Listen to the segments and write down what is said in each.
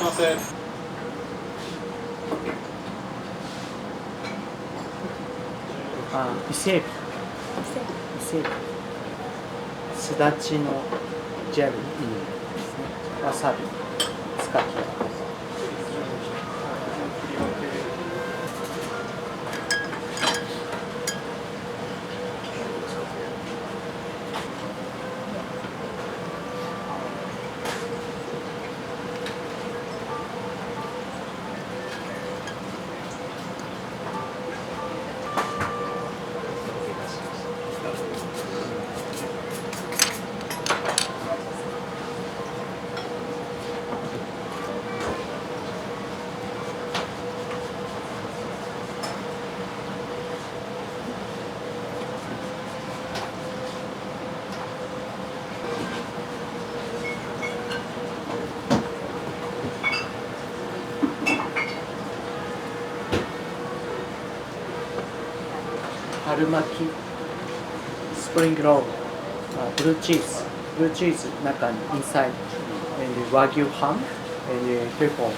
します。伊勢エビ。すだちのジェルですね。わさび使って。春巻き、スプリングロール、ブルーチーズ中にinside and Wagyu ham and pepper。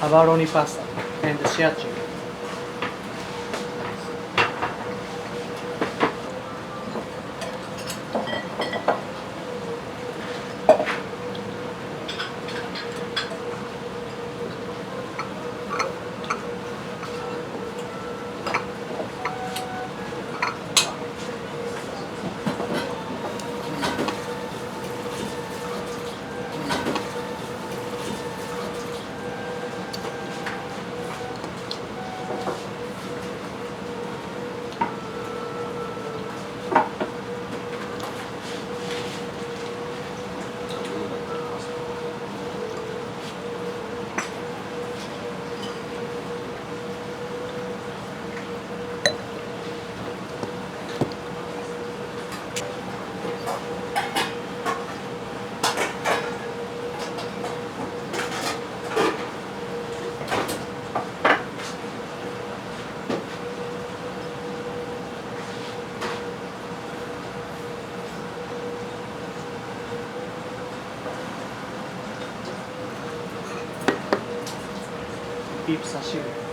アバロニパスタ and シアチン。ビーフ刺し身。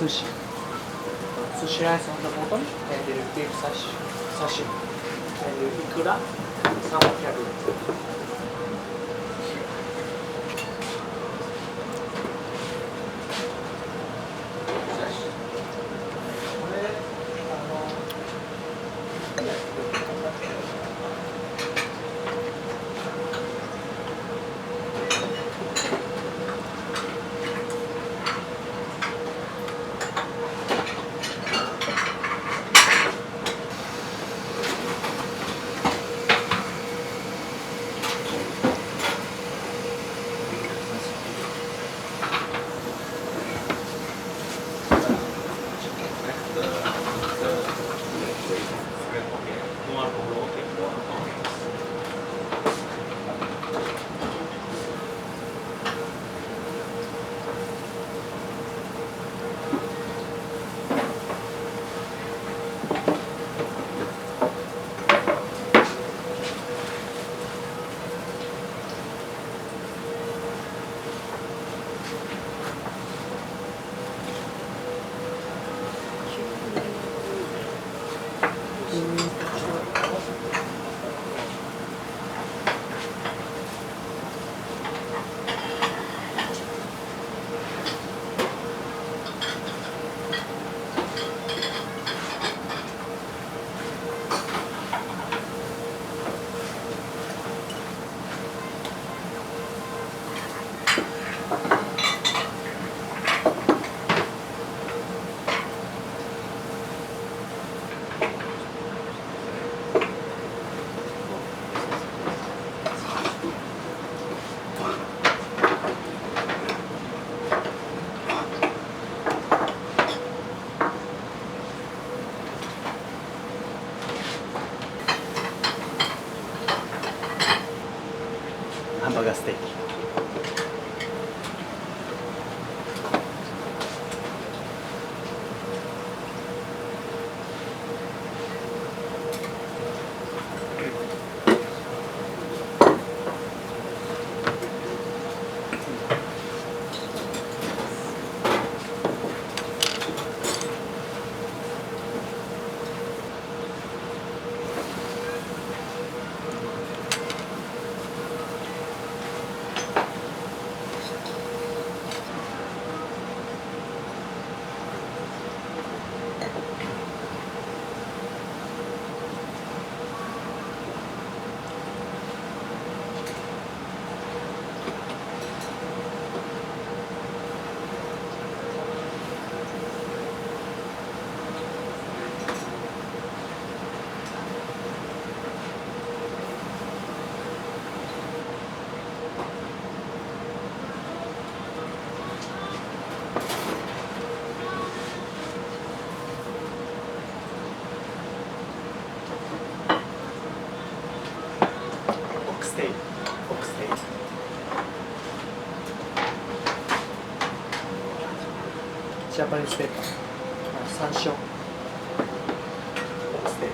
sushi. Sushi rice on the bottom, and beef sashimi, and ikura, salmon cabinet. ハンバーガーステーキ。ジャパニーズペーパー、山椒、オックステール。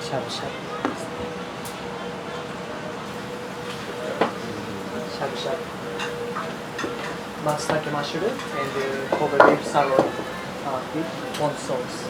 しゃぶしゃぶしゃぶしゃぶ松茸マッシュル and Kobe beef salad with one sauce.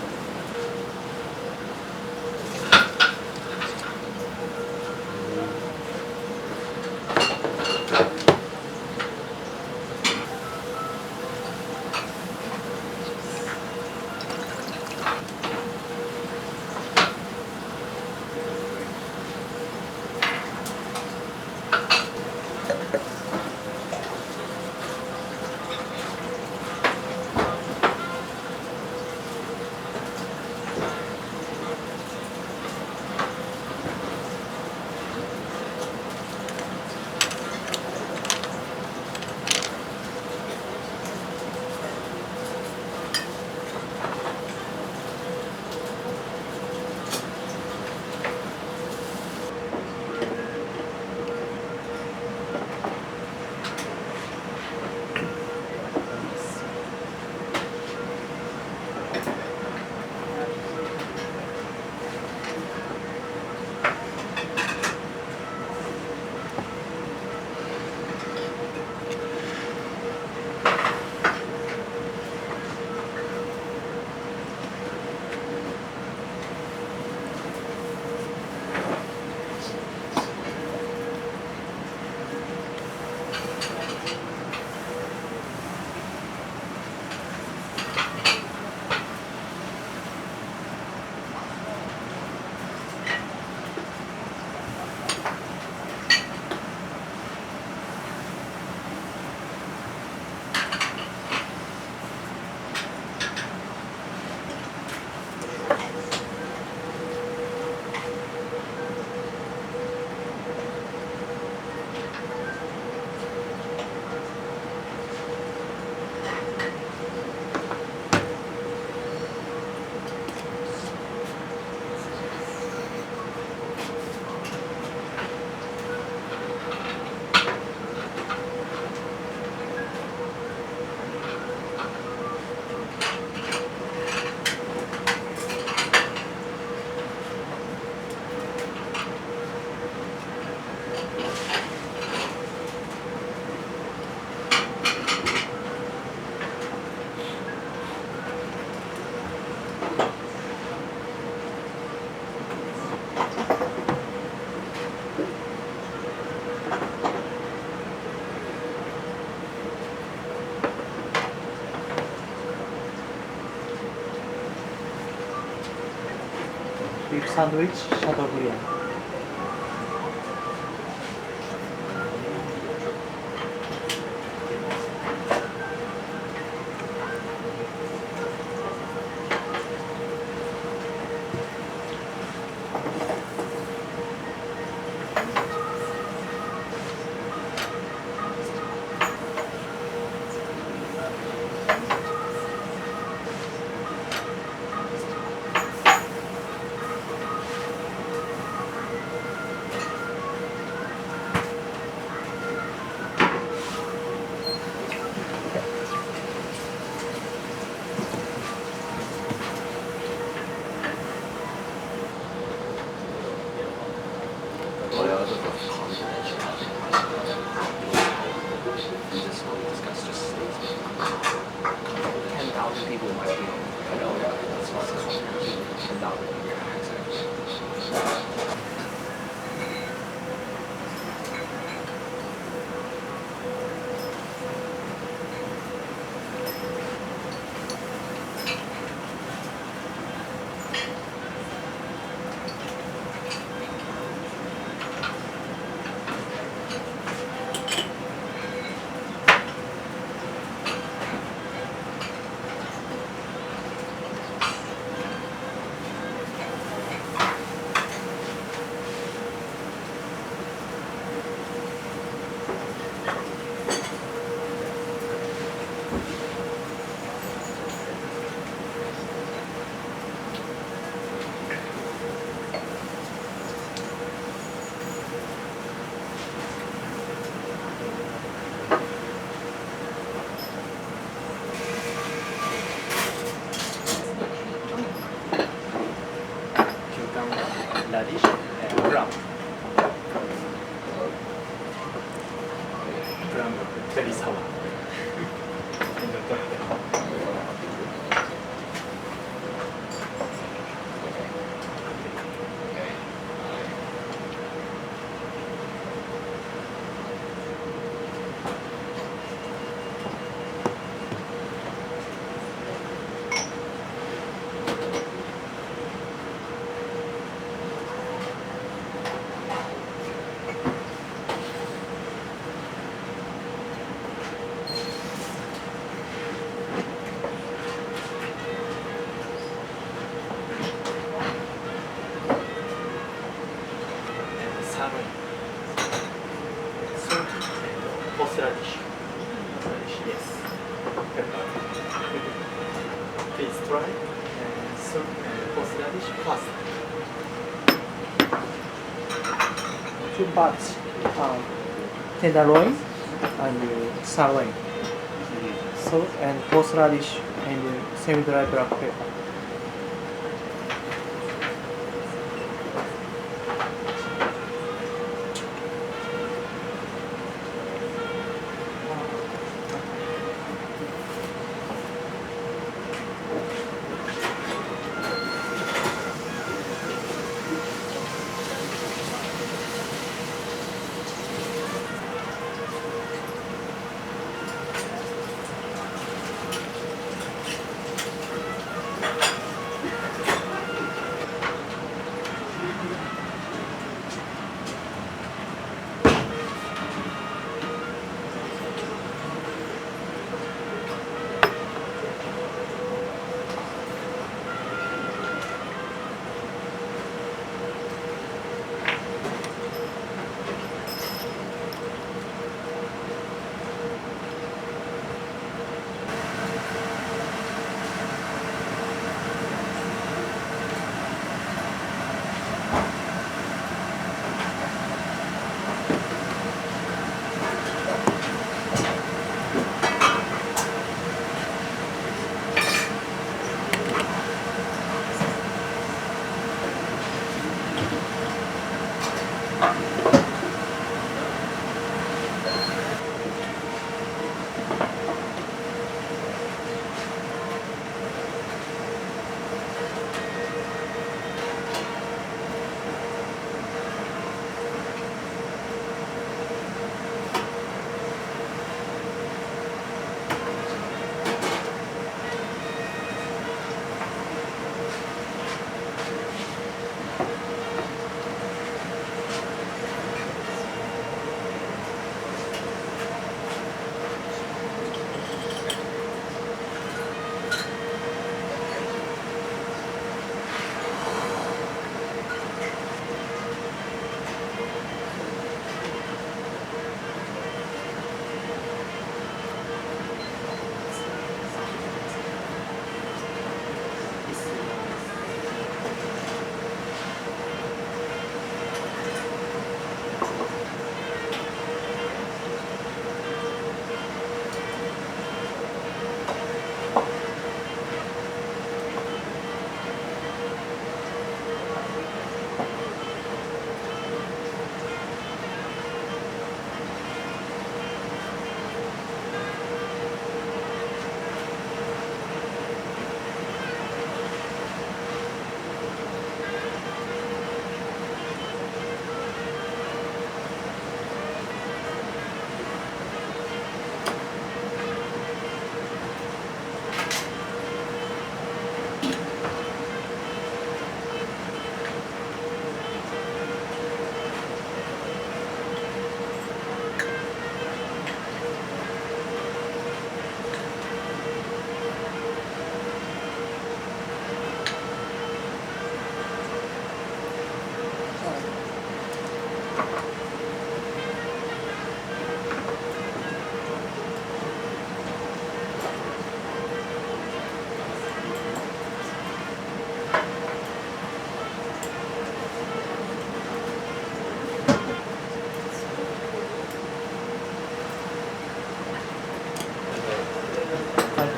Beef sandwich, Chateaubriand. radish, and plum. Plum, very sour. Salmon, soup, and horseradish. Horseradish, yes. Pepper. Please try soup and horseradish first. Two parts, tenderloin and sirloin. Salt and horseradish and semi-dry black pepper.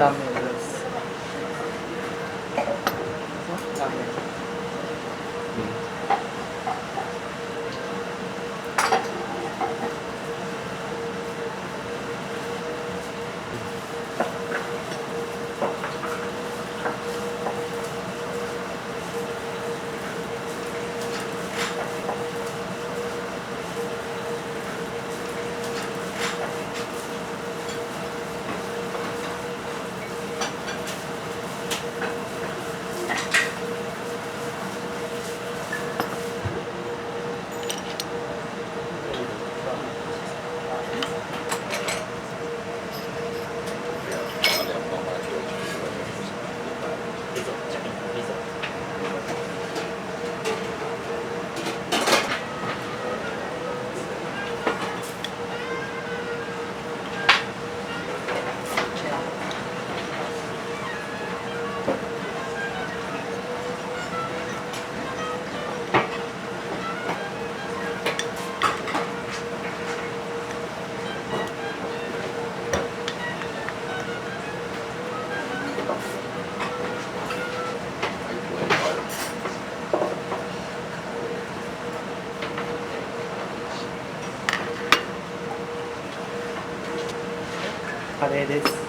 Ramenです。ラーメン。名です。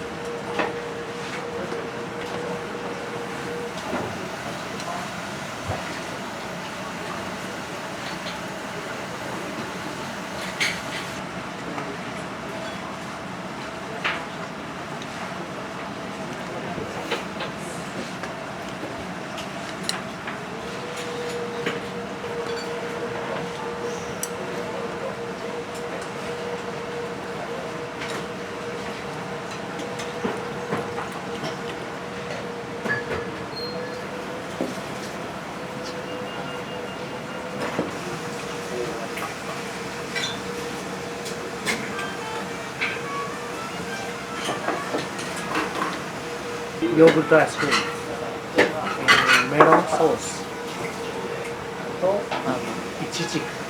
ヨーグルトアイスクリーム、メロンソースとイチジク。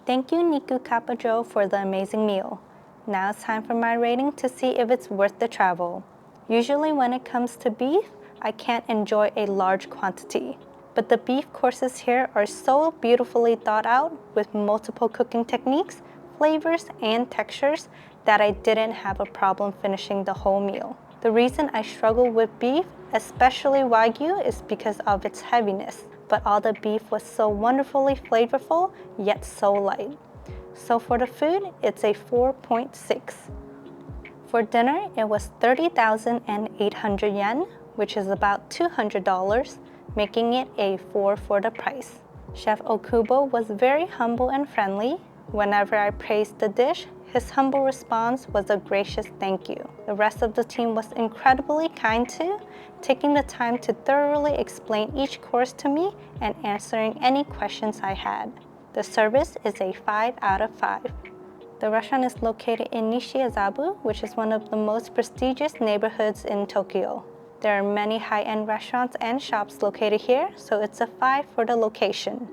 Thank you, Niku Kapajo, for the amazing meal. Now it's time for my rating to see if it's worth the travel. Usually when it comes to beef, I can't enjoy a large quantity. But the beef courses here are so beautifully thought out with multiple cooking techniques, flavors, and textures that I didn't have a problem finishing the whole meal. The reason I struggle with beef, especially Wagyu, is because of its heaviness. But all the beef was so wonderfully flavorful, yet so light. So for the food, it's a 4.6. For dinner, it was 30,800 yen, which is about $200, making it a 4 for the price. Chef Okubo was very humble and friendly. Whenever I praised the dish, his humble response was a gracious thank you. The rest of the team was incredibly kind too, taking the time to thoroughly explain each course to me and answering any questions I had. The service is a 5 out of 5. The restaurant is located in Nishiazabu, which is one of the most prestigious neighborhoods in Tokyo. There are many high-end restaurants and shops located here, so it's a 5 for the location.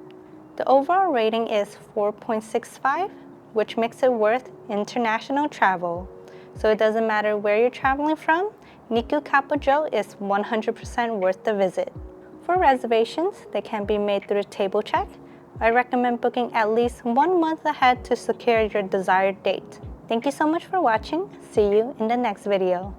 The overall rating is 4.65, which makes it worth international travel. So it doesn't matter where you're traveling from, Niku Kapajo is 100% worth the visit. For reservations, they can be made through Table Check. I recommend booking at least 1 month ahead to secure your desired date. Thank you so much for watching. See you in the next video.